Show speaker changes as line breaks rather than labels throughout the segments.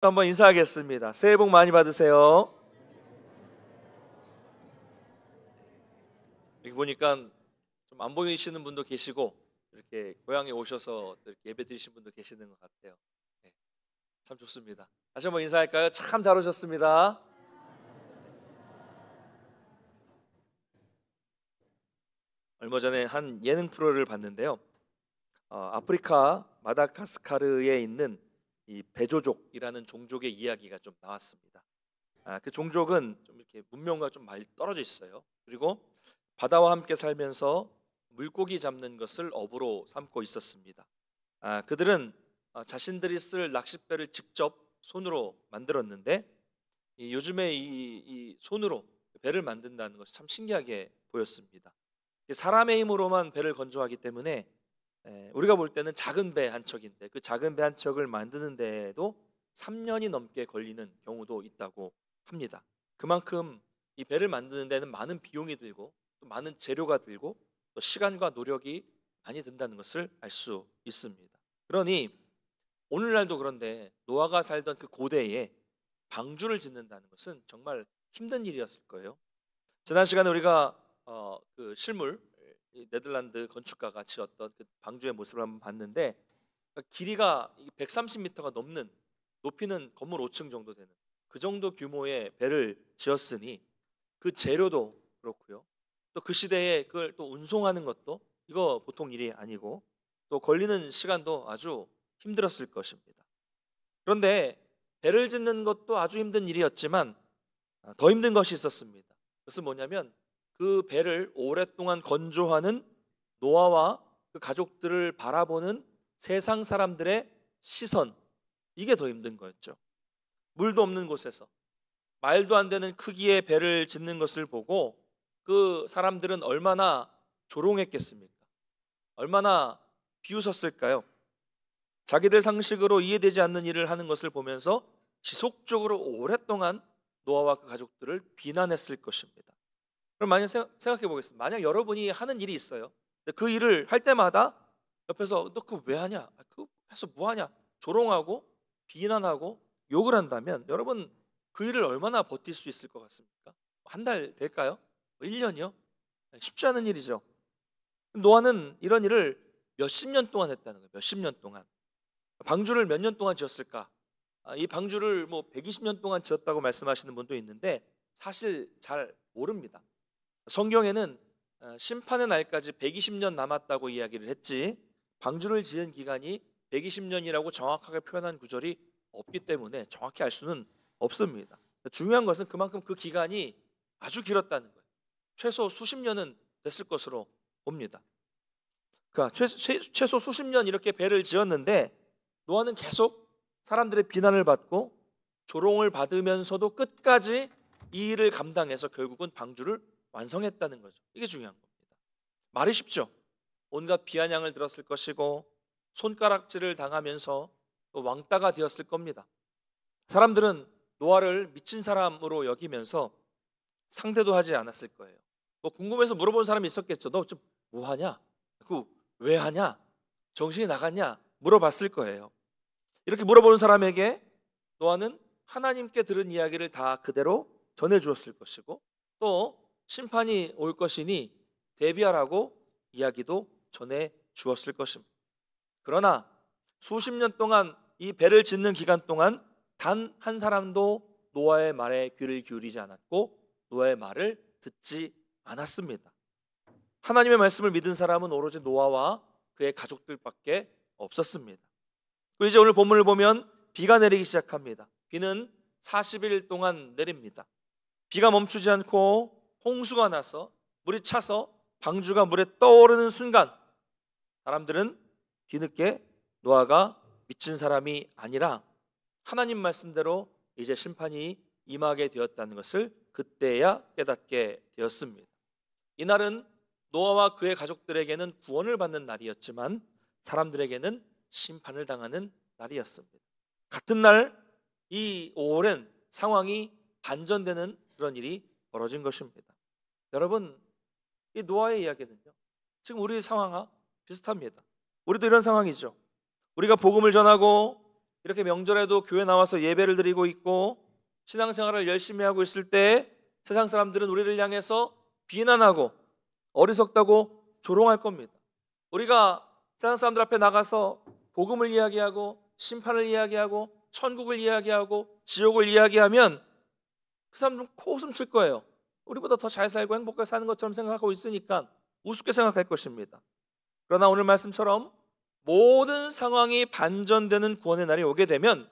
또 한번 인사하겠습니다. 새해 복 많이 받으세요. 여기 보니까 좀 안 보이시는 분도 계시고 이렇게 고향에 오셔서 또 이렇게 예배 드리신 분도 계시는 것 같아요. 네, 참 좋습니다. 다시 한번 인사할까요? 참 잘 오셨습니다. 얼마 전에 한 예능 프로를 봤는데요. 아프리카 마다가스카르에 있는 이 베조족이라는 종족의 이야기가 좀 나왔습니다. 그 종족은 좀 이렇게 문명과 좀 많이 떨어져 있어요. 그리고 바다와 함께 살면서 물고기 잡는 것을 업으로 삼고 있었습니다. 그들은 자신들이 쓸 낚싯배를 직접 손으로 만들었는데 요즘에 이 손으로 배를 만든다는 것이 참 신기하게 보였습니다. 사람의 힘으로만 배를 건조하기 때문에 우리가 볼 때는 작은 배 한 척인데 그 작은 배 한 척을 만드는 데에도 3년이 넘게 걸리는 경우도 있다고 합니다. 그만큼 이 배를 만드는 데는 많은 비용이 들고 또 많은 재료가 들고 또 시간과 노력이 많이 든다는 것을 알 수 있습니다. 그러니 오늘날도 그런데 노아가 살던 그 고대에 방주를 짓는다는 것은 정말 힘든 일이었을 거예요. 지난 시간에 우리가 그 실물 이 네덜란드 건축가가 지었던 그 방주의 모습을 한번 봤는데 길이가 130m가 넘는 높이는 건물 5층 정도 되는 그 정도 규모의 배를 지었으니 그 재료도 그렇고요. 또 그 시대에 그걸 또 운송하는 것도 이거 보통 일이 아니고 또 걸리는 시간도 아주 힘들었을 것입니다. 그런데 배를 짓는 것도 아주 힘든 일이었지만 더 힘든 것이 있었습니다. 그것은 뭐냐면 그 배를 오랫동안 건조하는 노아와 그 가족들을 바라보는 세상 사람들의 시선, 이게 더 힘든 거였죠. 물도 없는 곳에서 말도 안 되는 크기의 배를 짓는 것을 보고 그 사람들은 얼마나 조롱했겠습니까? 얼마나 비웃었을까요? 자기들 상식으로 이해되지 않는 일을 하는 것을 보면서 지속적으로 오랫동안 노아와 그 가족들을 비난했을 것입니다. 그럼 만약 생각해 보겠습니다. 만약 여러분이 하는 일이 있어요. 근데 그 일을 할 때마다 옆에서 너 그거 왜 하냐? 그거 해서 뭐 하냐? 조롱하고 비난하고 욕을 한다면 여러분 그 일을 얼마나 버틸 수 있을 것 같습니까? 한 달 될까요? 1년이요? 쉽지 않은 일이죠. 노아는 이런 일을 몇십 년 동안 했다는 거예요. 몇십 년 동안. 방주를 몇 년 동안 지었을까? 이 방주를 뭐 120년 동안 지었다고 말씀하시는 분도 있는데 사실 잘 모릅니다. 성경에는 심판의 날까지 120년 남았다고 이야기를 했지 방주를 지은 기간이 120년이라고 정확하게 표현한 구절이 없기 때문에 정확히 알 수는 없습니다. 중요한 것은 그만큼 그 기간이 아주 길었다는 거예요. 최소 수십 년은 됐을 것으로 봅니다. 그러니까 최소 수십 년 이렇게 배를 지었는데 노아는 계속 사람들의 비난을 받고 조롱을 받으면서도 끝까지 이 일을 감당해서 결국은 방주를 완성했다는 거죠. 이게 중요한 겁니다. 말이 쉽죠. 온갖 비아냥을 들었을 것이고 손가락질을 당하면서 또 왕따가 되었을 겁니다. 사람들은 노아를 미친 사람으로 여기면서 상대도 하지 않았을 거예요. 뭐 궁금해서 물어본 사람이 있었겠죠. 너 좀 뭐 하냐? 그 왜 하냐? 정신이 나갔냐? 물어봤을 거예요. 이렇게 물어보는 사람에게 노아는 하나님께 들은 이야기를 다 그대로 전해 주었을 것이고 또 심판이 올 것이니 대비하라고 이야기도 전해 주었을 것입니다. 그러나 수십 년 동안 이 배를 짓는 기간 동안 단 한 사람도 노아의 말에 귀를 기울이지 않았고 노아의 말을 듣지 않았습니다. 하나님의 말씀을 믿은 사람은 오로지 노아와 그의 가족들밖에 없었습니다. 이제 오늘 본문을 보면 비가 내리기 시작합니다. 비는 40일 동안 내립니다. 비가 멈추지 않고 홍수가 나서 물이 차서 방주가 물에 떠오르는 순간 사람들은 뒤늦게 노아가 미친 사람이 아니라 하나님 말씀대로 이제 심판이 임하게 되었다는 것을 그때야 깨닫게 되었습니다. 이날은 노아와 그의 가족들에게는 구원을 받는 날이었지만 사람들에게는 심판을 당하는 날이었습니다. 같은 날 이 오랜 상황이 반전되는 그런 일이 벌어진 것입니다. 여러분, 이 노아의 이야기는요, 지금 우리 상황과 비슷합니다. 우리도 이런 상황이죠. 우리가 복음을 전하고 이렇게 명절에도 교회 나와서 예배를 드리고 있고 신앙생활을 열심히 하고 있을 때 세상 사람들은 우리를 향해서 비난하고 어리석다고 조롱할 겁니다. 우리가 세상 사람들 앞에 나가서 복음을 이야기하고 심판을 이야기하고 천국을 이야기하고 지옥을 이야기하면 그 사람들은 코웃음 칠 거예요. 우리보다 더 잘 살고 행복하게 사는 것처럼 생각하고 있으니까 우습게 생각할 것입니다. 그러나 오늘 말씀처럼 모든 상황이 반전되는 구원의 날이 오게 되면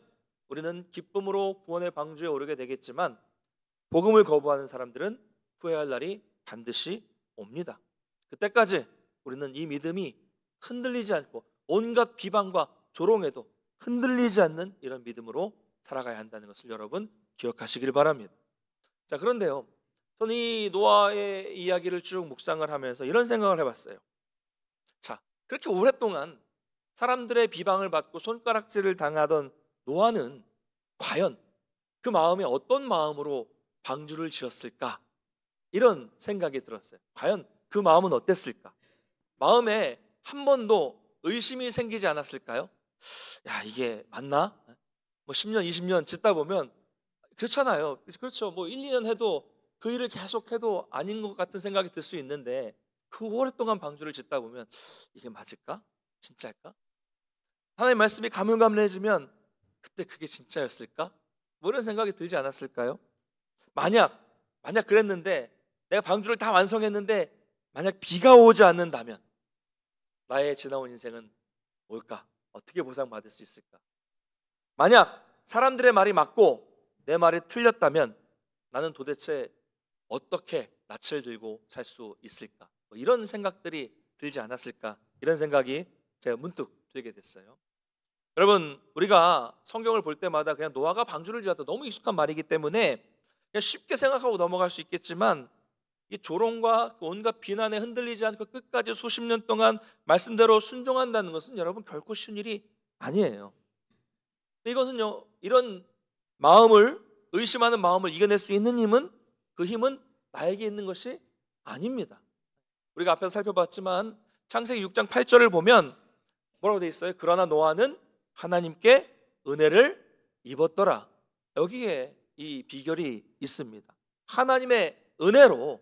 우리는 기쁨으로 구원의 방주에 오르게 되겠지만 복음을 거부하는 사람들은 후회할 날이 반드시 옵니다. 그때까지 우리는 이 믿음이 흔들리지 않고 온갖 비방과 조롱에도 흔들리지 않는 이런 믿음으로 살아가야 한다는 것을 여러분 기억하시길 바랍니다. 자, 그런데요, 저는 이 노아의 이야기를 쭉 묵상을 하면서 이런 생각을 해봤어요. 자, 그렇게 오랫동안 사람들의 비방을 받고 손가락질을 당하던 노아는 과연 그 마음에 어떤 마음으로 방주를 지었을까? 이런 생각이 들었어요. 과연 그 마음은 어땠을까? 마음에 한 번도 의심이 생기지 않았을까요? 야, 이게 맞나? 뭐 10년, 20년 짓다 보면 그렇잖아요. 그렇죠. 뭐 1, 2년 해도 그 일을 계속해도 아닌 것 같은 생각이 들 수 있는데 그 오랫동안 방주를 짓다 보면 이게 맞을까? 진짜일까? 하나님의 말씀이 가물가물해지면 그때 그게 진짜였을까? 뭐 이런 생각이 들지 않았을까요? 만약 그랬는데 내가 방주를 다 완성했는데 만약 비가 오지 않는다면 나의 지나온 인생은 뭘까? 어떻게 보상받을 수 있을까? 만약 사람들의 말이 맞고 내 말이 틀렸다면 나는 도대체 어떻게 낯을 들고 살 수 있을까? 뭐 이런 생각들이 들지 않았을까? 이런 생각이 제가 문득 들게 됐어요. 여러분, 우리가 성경을 볼 때마다 그냥 노아가 방주를 지었다 너무 익숙한 말이기 때문에 그냥 쉽게 생각하고 넘어갈 수 있겠지만 이 조롱과 그 온갖 비난에 흔들리지 않고 끝까지 수십 년 동안 말씀대로 순종한다는 것은 여러분 결코 쉬운 일이 아니에요. 이것은요, 이런 마음을 의심하는 마음을 이겨낼 수 있는 힘은 그 힘은 나에게 있는 것이 아닙니다. 우리가 앞에서 살펴봤지만 창세기 6장 8절을 보면 뭐라고 되어 있어요? 그러나 노아는 하나님께 은혜를 입었더라. 여기에 이 비결이 있습니다. 하나님의 은혜로,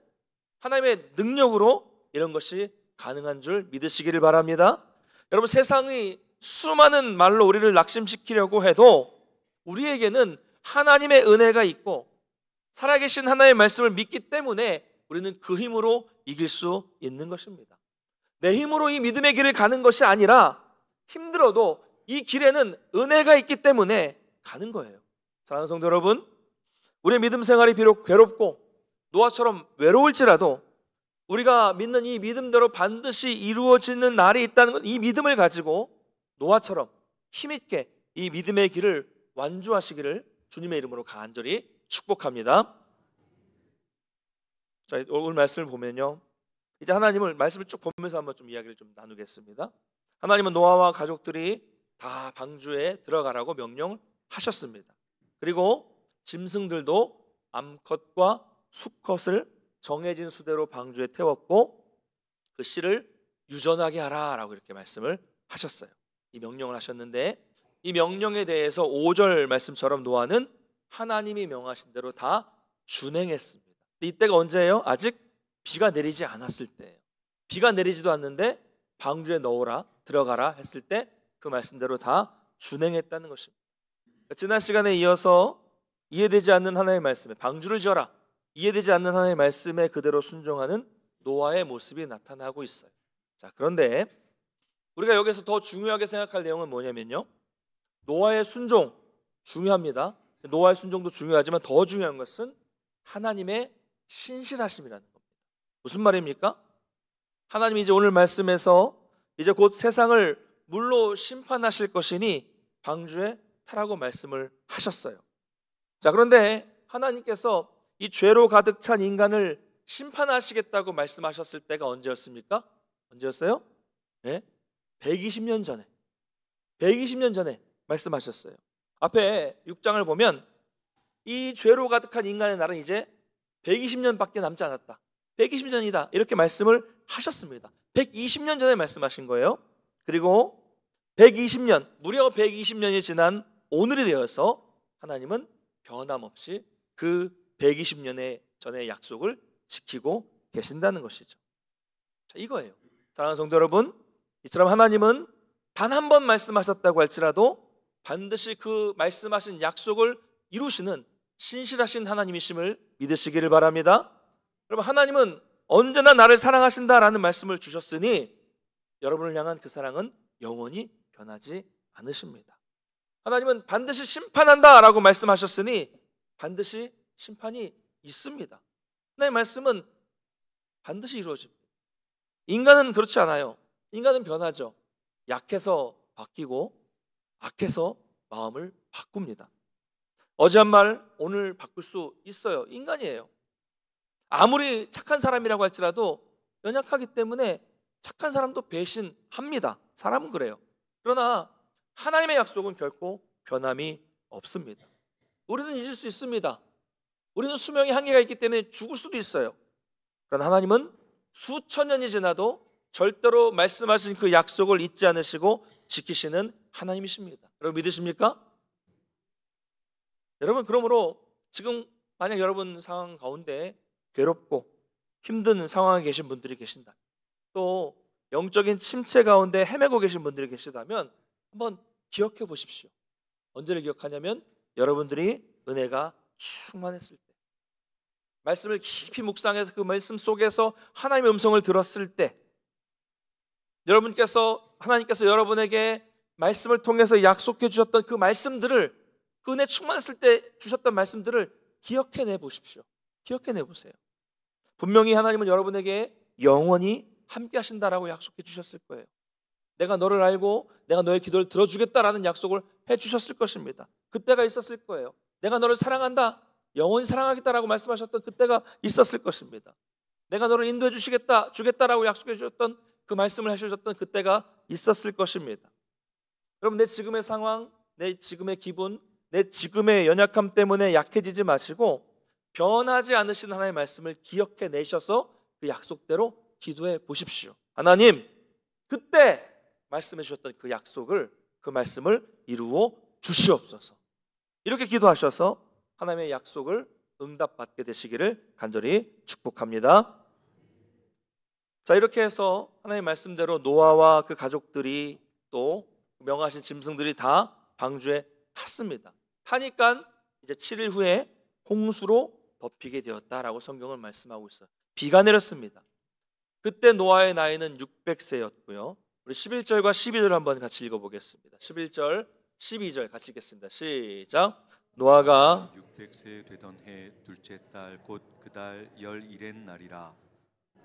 하나님의 능력으로 이런 것이 가능한 줄 믿으시기를 바랍니다. 여러분, 세상이 수많은 말로 우리를 낙심시키려고 해도 우리에게는 하나님의 은혜가 있고 살아계신 하나님의 말씀을 믿기 때문에 우리는 그 힘으로 이길 수 있는 것입니다. 내 힘으로 이 믿음의 길을 가는 것이 아니라 힘들어도 이 길에는 은혜가 있기 때문에 가는 거예요. 사랑하는 성도 여러분, 우리의 믿음 생활이 비록 괴롭고 노아처럼 외로울지라도 우리가 믿는 이 믿음대로 반드시 이루어지는 날이 있다는 것, 이 믿음을 가지고 노아처럼 힘있게 이 믿음의 길을 완주하시기를 주님의 이름으로 간절히 축복합니다. 자, 오늘 말씀을 보면요, 이제 하나님을 말씀을 쭉 보면서 한번 좀 이야기를 좀 나누겠습니다. 하나님은 노아와 가족들이 다 방주에 들어가라고 명령하셨습니다. 그리고 짐승들도 암컷과 수컷을 정해진 수대로 방주에 태웠고 그 씨를 유전하게 하라라고 이렇게 말씀을 하셨어요. 이 명령을 하셨는데 이 명령에 대해서 5절 말씀처럼 노아는 하나님이 명하신 대로 다 준행했습니다. 이때가 언제예요? 아직 비가 내리지 않았을 때예요. 비가 내리지도 않는데 방주에 넣어라, 들어가라 했을 때 그 말씀대로 다 준행했다는 것입니다. 지난 시간에 이어서 이해되지 않는 하나님의 말씀에 방주를 지어라, 이해되지 않는 하나님의 말씀에 그대로 순종하는 노아의 모습이 나타나고 있어요. 자, 그런데 우리가 여기서 더 중요하게 생각할 내용은 뭐냐면요, 노아의 순종 중요합니다. 노아의 순종도 중요하지만 더 중요한 것은 하나님의 신실하심이라는 겁니다. 무슨 말입니까? 하나님이 이제 오늘 말씀에서 이제 곧 세상을 물로 심판하실 것이니 방주에 타라고 말씀을 하셨어요. 자, 그런데 하나님께서 이 죄로 가득 찬 인간을 심판하시겠다고 말씀하셨을 때가 언제였습니까? 언제였어요? 네? 120년 전에 말씀하셨어요. 앞에 6장을 보면 이 죄로 가득한 인간의 날은 이제 120년밖에 남지 않았다. 120년이다. 이렇게 말씀을 하셨습니다. 120년 전에 말씀하신 거예요. 그리고 120년, 무려 120년이 지난 오늘이 되어서 하나님은 변함없이 그 120년 전의 약속을 지키고 계신다는 것이죠. 자, 이거예요. 사랑하는 성도 여러분, 이처럼 하나님은 단 한 번 말씀하셨다고 할지라도 반드시 그 말씀하신 약속을 이루시는 신실하신 하나님이심을 믿으시기를 바랍니다. 여러분, 하나님은 언제나 나를 사랑하신다라는 말씀을 주셨으니 여러분을 향한 그 사랑은 영원히 변하지 않으십니다. 하나님은 반드시 심판한다라고 말씀하셨으니 반드시 심판이 있습니다. 하나님의 말씀은 반드시 이루어집니다. 인간은 그렇지 않아요. 인간은 변하죠. 약해서 바뀌고 악해서 마음을 바꿉니다. 어제 한 말 오늘 바꿀 수 있어요. 인간이에요. 아무리 착한 사람이라고 할지라도 연약하기 때문에 착한 사람도 배신합니다. 사람은 그래요. 그러나 하나님의 약속은 결코 변함이 없습니다. 우리는 잊을 수 있습니다. 우리는 수명의 한계가 있기 때문에 죽을 수도 있어요. 그러나 하나님은 수천 년이 지나도 절대로 말씀하신 그 약속을 잊지 않으시고 지키시는 하나님이십니다. 여러분 믿으십니까? 여러분, 그러므로 지금 만약 여러분 상황 가운데 괴롭고 힘든 상황에 계신 분들이 계신다, 또 영적인 침체 가운데 헤매고 계신 분들이 계시다면 한번 기억해 보십시오. 언제를 기억하냐면 여러분들이 은혜가 충만했을 때, 말씀을 깊이 묵상해서 그 말씀 속에서 하나님의 음성을 들었을 때, 하나님께서 여러분에게 말씀을 통해서 약속해 주셨던 그 말씀들을, 그 은혜 충만했을 때 주셨던 말씀들을 기억해내 보십시오. 기억해내 보세요. 분명히 하나님은 여러분에게 영원히 함께 하신다라고 약속해 주셨을 거예요. 내가 너를 알고 내가 너의 기도를 들어주겠다라는 약속을 해 주셨을 것입니다. 그때가 있었을 거예요. 내가 너를 사랑한다, 영원히 사랑하겠다라고 말씀하셨던 그때가 있었을 것입니다. 내가 너를 인도해 주겠다라고 약속해 주셨던 그 말씀을 해주셨던 그때가 있었을 것입니다. 여러분, 내 지금의 상황, 내 지금의 기분, 내 지금의 연약함 때문에 약해지지 마시고 변하지 않으신 하나님의 말씀을 기억해 내셔서 그 약속대로 기도해 보십시오. 하나님, 그때 말씀해 주셨던 그 약속을, 그 말씀을 이루어 주시옵소서. 이렇게 기도하셔서 하나님의 약속을 응답받게 되시기를 간절히 축복합니다. 자, 이렇게 해서 하나님의 말씀대로 노아와 그 가족들이 또 명하신 짐승들이 다 방주에 탔습니다. 타니까 이제 7일 후에 홍수로 덮이게 되었다라고 성경은 말씀하고 있어요. 비가 내렸습니다. 그때 노아의 나이는 600세였고요. 우리 11절과 12절 한번 같이 읽어보겠습니다. 11절, 12절 같이 읽겠습니다. 시작. 노아가
600세 되던 해 둘째 달 곧 그 달 11의 날이라.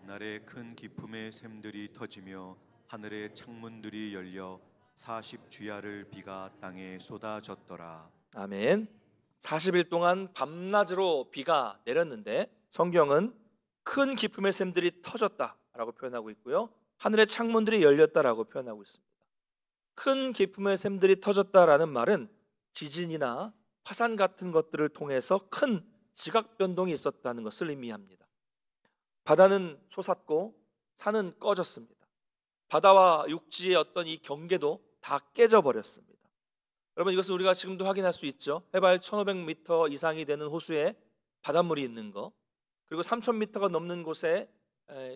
날에 큰 기품의 샘들이 터지며 하늘의 창문들이 열려 40주야를 비가 땅에 쏟아졌더라.
아멘. 40일 동안 밤낮으로 비가 내렸는데 성경은 큰 기품의 샘들이 터졌다라고 표현하고 있고요, 하늘의 창문들이 열렸다라고 표현하고 있습니다. 큰 기품의 샘들이 터졌다라는 말은 지진이나 화산 같은 것들을 통해서 큰 지각 변동이 있었다는 것을 의미합니다. 바다는 솟았고 산은 꺼졌습니다. 바다와 육지의 어떤 이 경계도 다 깨져버렸습니다. 여러분, 이것은 우리가 지금도 확인할 수 있죠. 해발 1500m 이상이 되는 호수에 바닷물이 있는 거, 그리고 3000m가 넘는 곳에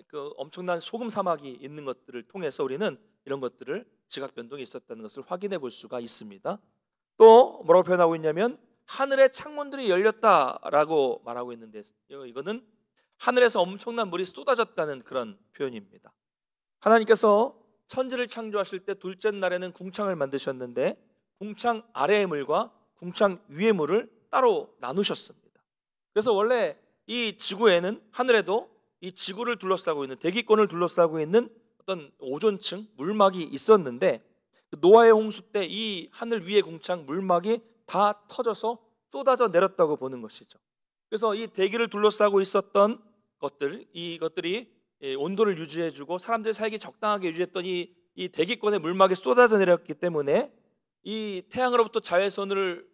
그 엄청난 소금 사막이 있는 것들을 통해서 우리는 이런 것들을 지각 변동이 있었다는 것을 확인해 볼 수가 있습니다. 또 뭐라고 표현하고 있냐면 하늘의 창문들이 열렸다라고 말하고 있는데, 이거는 하늘에서 엄청난 물이 쏟아졌다는 그런 표현입니다. 하나님께서 천지를 창조하실 때 둘째 날에는 궁창을 만드셨는데 궁창 아래의 물과 궁창 위의 물을 따로 나누셨습니다. 그래서 원래 이 지구에는, 하늘에도 이 지구를 둘러싸고 있는, 대기권을 둘러싸고 있는 어떤 오존층 물막이 있었는데 노아의 홍수 때 이 하늘 위의 궁창 물막이 다 터져서 쏟아져 내렸다고 보는 것이죠. 그래서 이 대기를 둘러싸고 있었던 이것들이 온도를 유지해주고 사람들이 살기 적당하게 유지했던 이 대기권의 물막이 쏟아져 내렸기 때문에 이 태양으로부터 자외선을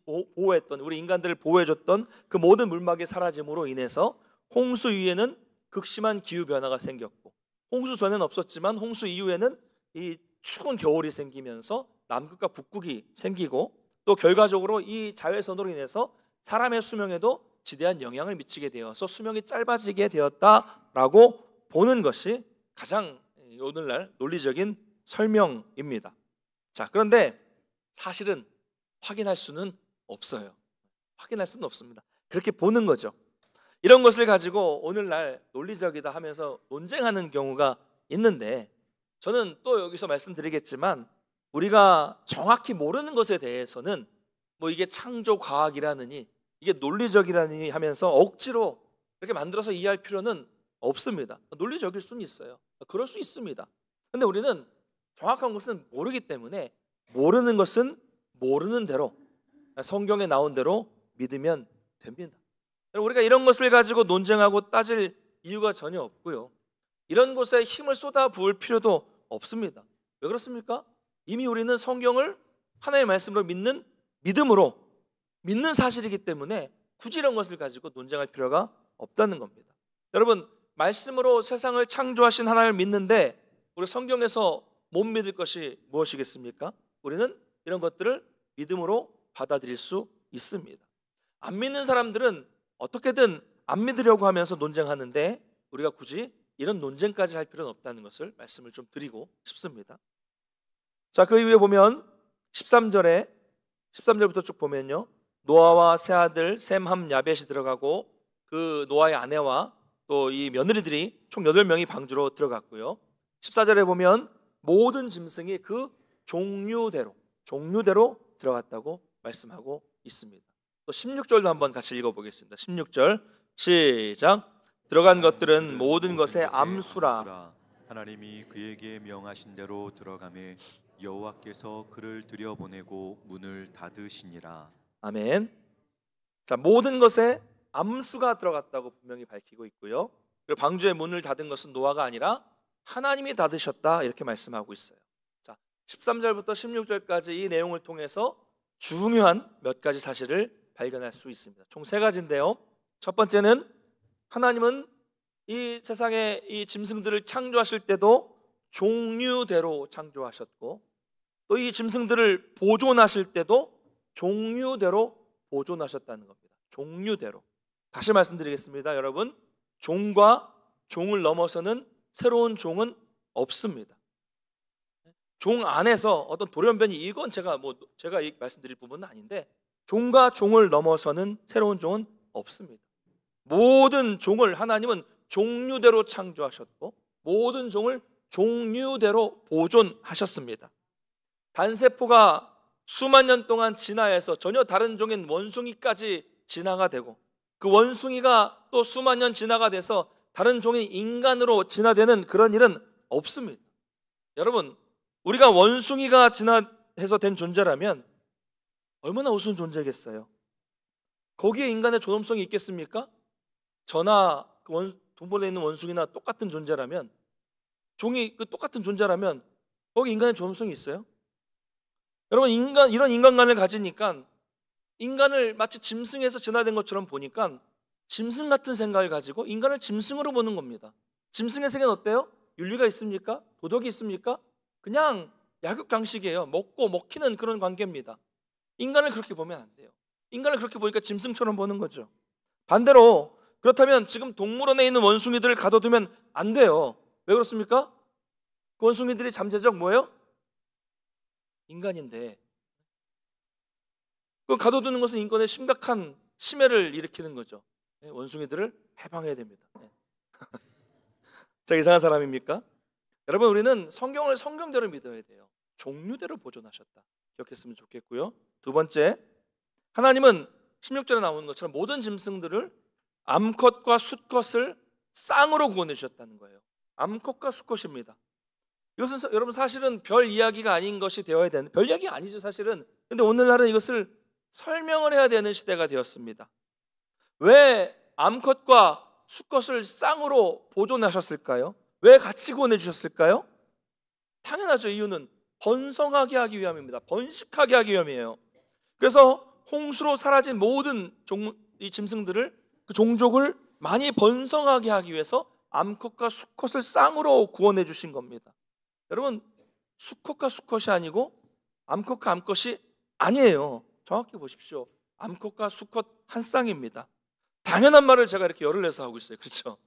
보호했던, 우리 인간들을 보호해줬던 그 모든 물막이 사라짐으로 인해서 홍수 위에는 극심한 기후 변화가 생겼고, 홍수 전에는 없었지만 홍수 이후에는 이 추운 겨울이 생기면서 남극과 북극이 생기고 또 결과적으로 이 자외선으로 인해서 사람의 수명에도 지대한 영향을 미치게 되어서 수명이 짧아지게 되었다라고 보는 것이 가장 오늘날 논리적인 설명입니다. 자, 그런데 사실은 확인할 수는 없어요. 확인할 수는 없습니다. 그렇게 보는 거죠. 이런 것을 가지고 오늘날 논리적이다 하면서 논쟁하는 경우가 있는데, 저는 또 여기서 말씀드리겠지만 우리가 정확히 모르는 것에 대해서는 뭐 이게 창조 과학이라느니 이게 논리적이라느니 하면서 억지로 이렇게 만들어서 이해할 필요는 없습니다. 논리적일 수는 있어요. 그럴 수 있습니다. 근데 우리는 정확한 것은 모르기 때문에 모르는 것은 모르는 대로, 성경에 나온 대로 믿으면 됩니다. 우리가 이런 것을 가지고 논쟁하고 따질 이유가 전혀 없고요. 이런 것에 힘을 쏟아 부을 필요도 없습니다. 왜 그렇습니까? 이미 우리는 성경을 하나님의 말씀으로 믿는 믿음으로 믿는 사실이기 때문에 굳이 이런 것을 가지고 논쟁할 필요가 없다는 겁니다. 여러분, 말씀으로 세상을 창조하신 하나님을 믿는데 우리 성경에서 못 믿을 것이 무엇이겠습니까? 우리는 이런 것들을 믿음으로 받아들일 수 있습니다. 안 믿는 사람들은 어떻게든 안 믿으려고 하면서 논쟁하는데 우리가 굳이 이런 논쟁까지 할 필요는 없다는 것을 말씀을 좀 드리고 싶습니다. 자, 그 이후에 보면 13절부터 쭉 보면요, 노아와 세 아들 셈, 함, 야벳이 들어가고 그 노아의 아내와 또 이 며느리들이 총 8명이 방주로 들어갔고요. 14절에 보면 모든 짐승이 그 종류대로 들어갔다고 말씀하고 있습니다. 또 16절도 한번 같이 읽어보겠습니다. 16절 시작. 들어간 것들은 모든 것의 암수라.
하나님이 그에게 명하신 대로 들어가매 여호와께서 그를 들여보내고 문을 닫으시니라.
아멘. 자, 모든 것에 암수가 들어갔다고 분명히 밝히고 있고요. 그리고 방주의 문을 닫은 것은 노아가 아니라 하나님이 닫으셨다 이렇게 말씀하고 있어요. 자, 13절부터 16절까지 이 내용을 통해서 중요한 몇 가지 사실을 발견할 수 있습니다. 총 3가지인데요. 첫 번째는 하나님은 이 세상의 이 짐승들을 창조하실 때도 종류대로 창조하셨고 또 이 짐승들을 보존하실 때도 종류대로 보존하셨다는 겁니다. 종류대로. 다시 말씀드리겠습니다. 여러분, 종과 종을 넘어서는 새로운 종은 없습니다. 종 안에서 어떤 돌연변이, 이건 제가 말씀드릴 부분은 아닌데 종과 종을 넘어서는 새로운 종은 없습니다. 모든 종을 하나님은 종류대로 창조하셨고 모든 종을 종류대로 보존하셨습니다. 단세포가 수만 년 동안 진화해서 전혀 다른 종인 원숭이까지 진화가 되고 그 원숭이가 또 수만 년 진화가 돼서 다른 종인 인간으로 진화되는 그런 일은 없습니다. 여러분, 우리가 원숭이가 진화해서 된 존재라면 얼마나 우스운 존재겠어요? 거기에 인간의 존엄성이 있겠습니까? 저나 동물에 있는 원숭이나 똑같은 존재라면, 종이 똑같은 존재라면 거기 인간의 존엄성이 있어요? 여러분, 이런 인간관을 가지니까 인간을 마치 짐승에서 진화된 것처럼 보니까 짐승 같은 생각을 가지고 인간을 짐승으로 보는 겁니다. 짐승의 세계는 어때요? 윤리가 있습니까? 도덕이 있습니까? 그냥 약육강식이에요. 먹고 먹히는 그런 관계입니다. 인간을 그렇게 보면 안 돼요. 인간을 그렇게 보니까 짐승처럼 보는 거죠. 반대로 그렇다면 지금 동물원에 있는 원숭이들을 가둬두면 안 돼요. 왜 그렇습니까? 그 원숭이들이 잠재적 뭐예요? 인간인데 그 가둬두는 것은 인권에 심각한 침해를 일으키는 거죠. 원숭이들을 해방해야 됩니다. 저 이상한 사람입니까? 여러분, 우리는 성경을 성경대로 믿어야 돼요. 종류대로 보존하셨다. 기억했으면 좋겠고요. 두 번째, 하나님은 16절에 나오는 것처럼 모든 짐승들을 암컷과 수컷을 쌍으로 구원해 주셨다는 거예요. 암컷과 수컷입니다. 이것은 여러분 사실은 별 이야기가 아닌 것이 되어야 되는, 별 이야기 아니죠 사실은. 근데 오늘날은 이것을 설명을 해야 되는 시대가 되었습니다. 왜 암컷과 수컷을 쌍으로 보존하셨을까요? 왜 같이 구원해 주셨을까요? 당연하죠. 이유는 번성하게 하기 위함입니다. 번식하게 하기 위함이에요. 그래서 홍수로 사라진 모든 이 짐승들을, 그 종족을 많이 번성하게 하기 위해서 암컷과 수컷을 쌍으로 구원해 주신 겁니다. 여러분, 수컷과 수컷이 아니고 암컷과 암컷이 아니에요. 정확히 보십시오. 암컷과 수컷 한 쌍입니다. 당연한 말을 제가 이렇게 열을 내서 하고 있어요. 그렇죠?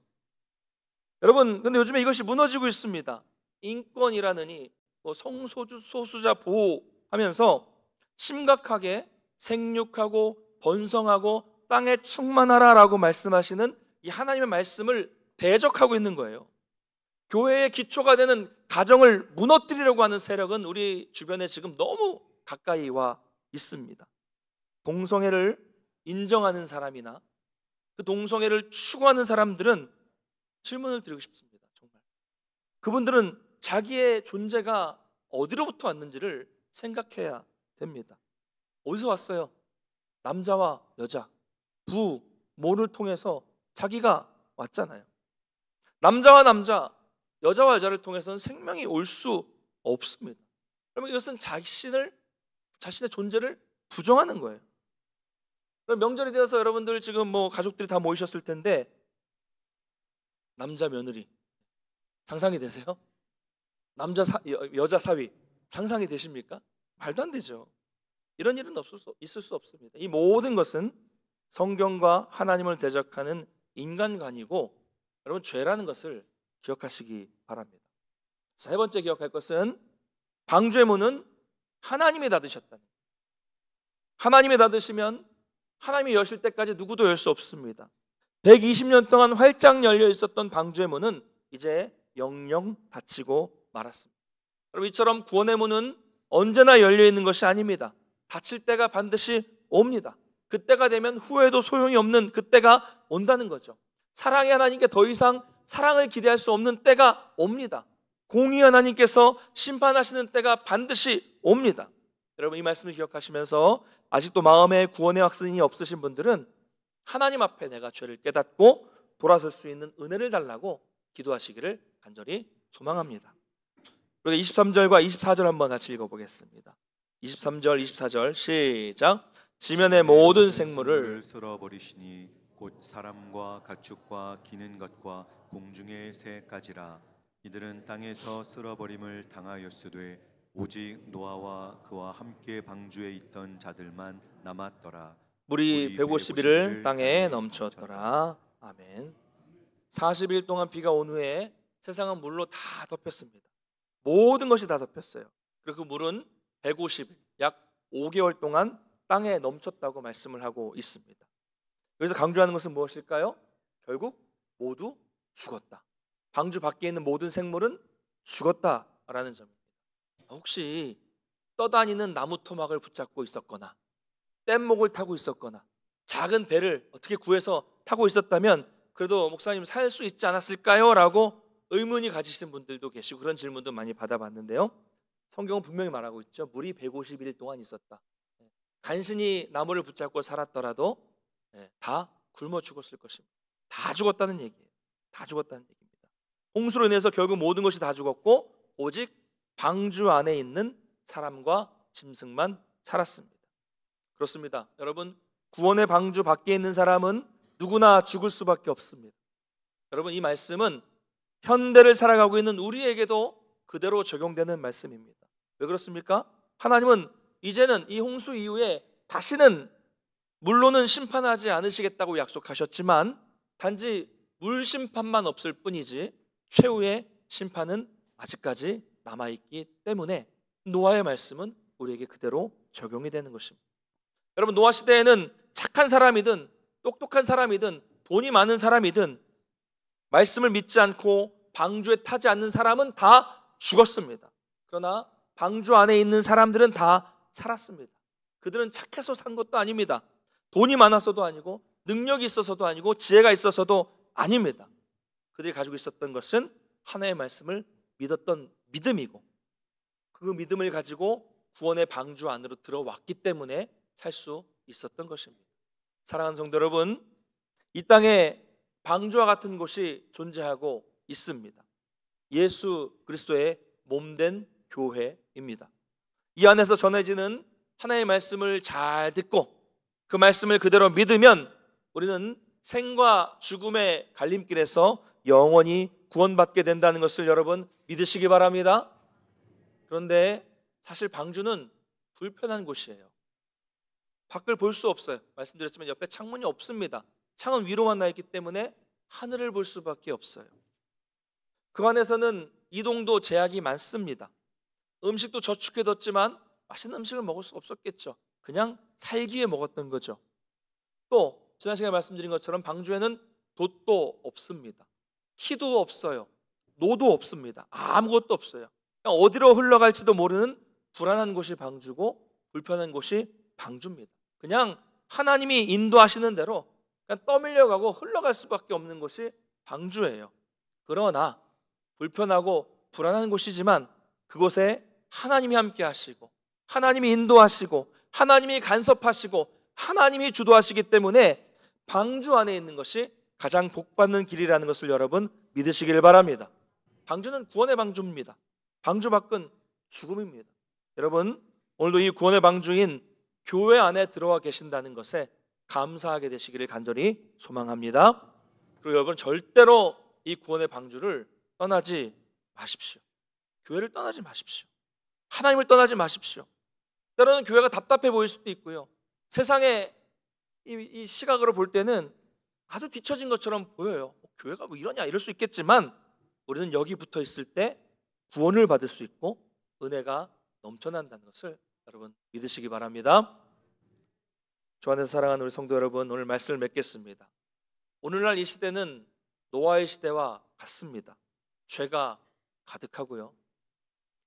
여러분, 근데 요즘에 이것이 무너지고 있습니다. 인권이라느니 성소수자 보호하면서 심각하게 생육하고 번성하고 땅에 충만하라라고 말씀하시는 이 하나님의 말씀을 대적하고 있는 거예요. 교회의 기초가 되는 가정을 무너뜨리려고 하는 세력은 우리 주변에 지금 너무 가까이 와 있습니다. 동성애를 인정하는 사람이나 그 동성애를 추구하는 사람들은 질문을 드리고 싶습니다. 정말 그분들은 자기의 존재가 어디로부터 왔는지를 생각해야 됩니다. 어디서 왔어요? 남자와 여자, 부모를 통해서 자기가 왔잖아요. 남자와 남자, 여자와 여자를 통해서는 생명이 올 수 없습니다. 그러면 이것은 자신의 존재를 부정하는 거예요. 명절이 되어서 여러분들 지금 가족들이 다 모이셨을 텐데 남자 며느리 상상이 되세요? 여자 사위 상상이 되십니까? 말도 안 되죠. 이런 일은 있을 수 없습니다. 이 모든 것은 성경과 하나님을 대적하는 인간관이고 여러분 죄라는 것을 기억하시기 바랍니다. 세 번째 기억할 것은 방주의 문은 하나님이 닫으셨다는 거예요. 하나님이 닫으시면 하나님이 여실 때까지 누구도 열 수 없습니다. 120년 동안 활짝 열려 있었던 방주의 문은 이제 영영 닫히고 말았습니다. 여러분, 이처럼 구원의 문은 언제나 열려 있는 것이 아닙니다. 닫힐 때가 반드시 옵니다. 그때가 되면 후회도 소용이 없는 그때가 온다는 거죠. 사랑의 하나님께 더 이상 사랑을 기대할 수 없는 때가 옵니다. 공의 하나님께서 심판하시는 때가 반드시 옵니다. 여러분, 이 말씀을 기억하시면서 아직도 마음에 구원의 확신이 없으신 분들은 하나님 앞에 내가 죄를 깨닫고 돌아설 수 있는 은혜를 달라고 기도하시기를 간절히 소망합니다. 우리가 23절과 24절 한번 같이 읽어보겠습니다. 23절, 24절 시작. 지면의 모든 생물을
쓸어버리시니 곧 사람과 가축과 기는 것과 공중의 새까지라. 이들은 땅에서 쓸어버림을 당하였으되 오직 노아와 그와 함께 방주에 있던 자들만 남았더라.
물이 150일을 땅에 넘쳤더라. 아멘. 40일 동안 비가 온 후에 세상은 물로 다 덮였습니다. 모든 것이 다 덮였어요. 그리고 그 물은 150일, 약 5개월 동안 땅에 넘쳤다고 말씀을 하고 있습니다. 여기서 강조하는 것은 무엇일까요? 결국 모두 죽었다. 방주 밖에 있는 모든 생물은 죽었다라는 점입니다. 혹시 떠다니는 나무 토막을 붙잡고 있었거나 뗏목을 타고 있었거나 작은 배를 어떻게 구해서 타고 있었다면 그래도 목사님 살 수 있지 않았을까요? 라고 의문이 가지시는 분들도 계시고 그런 질문도 많이 받아봤는데요. 성경은 분명히 말하고 있죠. 물이 150일 동안 있었다. 간신히 나무를 붙잡고 살았더라도 다 굶어 죽었을 것입니다. 다 죽었다는 얘기예요. 다 죽었다는 얘기입니다. 홍수로 인해서 결국 모든 것이 다 죽었고 오직 방주 안에 있는 사람과 짐승만 살았습니다. 그렇습니다. 여러분, 구원의 방주 밖에 있는 사람은 누구나 죽을 수밖에 없습니다. 여러분, 이 말씀은 현대를 살아가고 있는 우리에게도 그대로 적용되는 말씀입니다. 왜 그렇습니까? 하나님은 이제는 이 홍수 이후에 다시는 물로는 심판하지 않으시겠다고 약속하셨지만 단지 물 심판만 없을 뿐이지 최후의 심판은 아직까지 남아있기 때문에 노아의 말씀은 우리에게 그대로 적용이 되는 것입니다. 여러분, 노아 시대에는 착한 사람이든 똑똑한 사람이든 돈이 많은 사람이든 말씀을 믿지 않고 방주에 타지 않는 사람은 다 죽었습니다. 그러나 방주 안에 있는 사람들은 다 살았습니다. 그들은 착해서 산 것도 아닙니다. 돈이 많아서도 아니고 능력이 있어서도 아니고 지혜가 있어서도 아닙니다. 그들이 가지고 있었던 것은 하나님의 말씀을 믿었던 믿음이고 그 믿음을 가지고 구원의 방주 안으로 들어왔기 때문에 살 수 있었던 것입니다. 사랑하는 성도 여러분, 이 땅에 방주와 같은 곳이 존재하고 있습니다. 예수 그리스도의 몸된 교회입니다. 이 안에서 전해지는 하나님의 말씀을 잘 듣고 그 말씀을 그대로 믿으면 우리는 생과 죽음의 갈림길에서 영원히 구원받게 된다는 것을 여러분 믿으시기 바랍니다. 그런데 사실 방주는 불편한 곳이에요. 밖을 볼 수 없어요. 말씀드렸지만 옆에 창문이 없습니다. 창은 위로만 나 있기 때문에 하늘을 볼 수밖에 없어요. 그 안에서는 이동도 제약이 많습니다. 음식도 저축해뒀지만 맛있는 음식을 먹을 수 없었겠죠. 그냥 살기 위해 먹었던 거죠. 또 지난 시간에 말씀드린 것처럼 방주에는 돛도 없습니다. 키도 없어요. 노도 없습니다. 아무것도 없어요. 그냥 어디로 흘러갈지도 모르는 불안한 곳이 방주고 불편한 곳이 방주입니다. 그냥 하나님이 인도하시는 대로 그냥 떠밀려가고 흘러갈 수밖에 없는 곳이 방주예요. 그러나 불편하고 불안한 곳이지만 그곳에 하나님이 함께 하시고 하나님이 인도하시고 하나님이 간섭하시고 하나님이 주도하시기 때문에 방주 안에 있는 것이 가장 복받는 길이라는 것을 여러분 믿으시길 바랍니다. 방주는 구원의 방주입니다. 방주 밖은 죽음입니다. 여러분 오늘도 이 구원의 방주인 교회 안에 들어와 계신다는 것에 감사하게 되시기를 간절히 소망합니다. 그리고 여러분 절대로 이 구원의 방주를 떠나지 마십시오. 교회를 떠나지 마십시오. 하나님을 떠나지 마십시오. 때로는 교회가 답답해 보일 수도 있고요. 세상의 이 시각으로 볼 때는 아주 뒤처진 것처럼 보여요. 교회가 뭐 이러냐 이럴 수 있겠지만 우리는 여기 붙어 있을 때 구원을 받을 수 있고 은혜가 넘쳐난다는 것을 여러분 믿으시기 바랍니다. 주 안에서 사랑하는 우리 성도 여러분, 오늘 말씀을 맺겠습니다. 오늘날 이 시대는 노아의 시대와 같습니다. 죄가 가득하고요.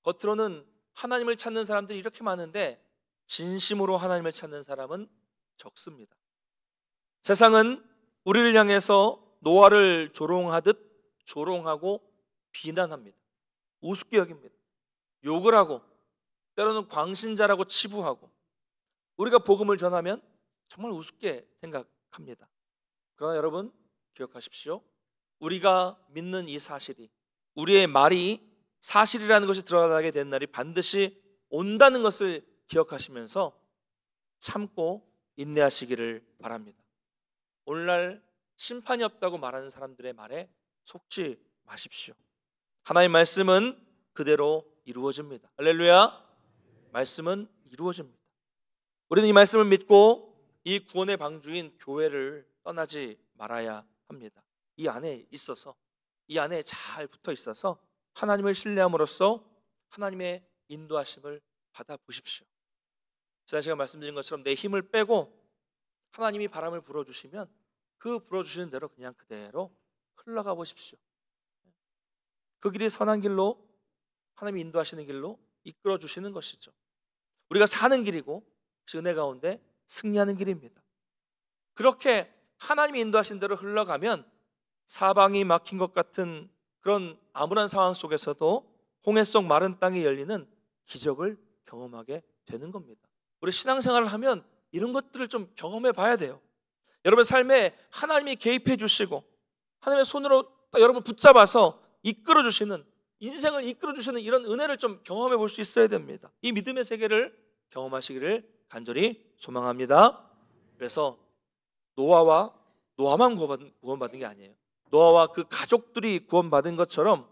겉으로는 하나님을 찾는 사람들이 이렇게 많은데 진심으로 하나님을 찾는 사람은 적습니다. 세상은 우리를 향해서 노아를 조롱하듯 조롱하고 비난합니다. 우습게 여깁니다. 욕을 하고 때로는 광신자라고 치부하고 우리가 복음을 전하면 정말 우습게 생각합니다. 그러나 여러분 기억하십시오. 우리가 믿는 이 사실이 우리의 말이 사실이라는 것이 드러나게 된 날이 반드시 온다는 것을 기억하시면서 참고 인내하시기를 바랍니다. 오늘날 심판이 없다고 말하는 사람들의 말에 속지 마십시오. 하나님의 말씀은 그대로 이루어집니다. 할렐루야. 말씀은 이루어집니다. 우리는 이 말씀을 믿고 이 구원의 방주인 교회를 떠나지 말아야 합니다. 이 안에 있어서 이 안에 잘 붙어 있어서 하나님을 신뢰함으로써 하나님의 인도하심을 받아보십시오. 지난 시간 말씀드린 것처럼 내 힘을 빼고 하나님이 바람을 불어주시면 그 불어주시는 대로 그냥 그대로 흘러가 보십시오. 그 길이 선한 길로 하나님이 인도하시는 길로 이끌어 주시는 것이죠. 우리가 사는 길이고 은혜 가운데 승리하는 길입니다. 그렇게 하나님이 인도하신 대로 흘러가면 사방이 막힌 것 같은 그런 암울한 상황 속에서도 홍해 속 마른 땅이 열리는 기적을 경험하게 되는 겁니다. 우리 신앙생활을 하면 이런 것들을 좀 경험해 봐야 돼요. 여러분 삶에 하나님이 개입해 주시고 하나님의 손으로 여러분 붙잡아서 이끌어 주시는, 인생을 이끌어 주시는 이런 은혜를 좀 경험해 볼 수 있어야 됩니다. 이 믿음의 세계를 경험하시기를 간절히 소망합니다. 그래서 노아만 구원받은 게 아니에요. 노아와 그 가족들이 구원받은 것처럼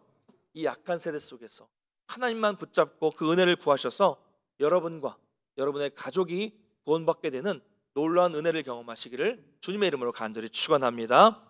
이 약한 세대 속에서 하나님만 붙잡고 그 은혜를 구하셔서 여러분과 여러분의 가족이 구원받게 되는 놀라운 은혜를 경험하시기를 주님의 이름으로 간절히 축원합니다.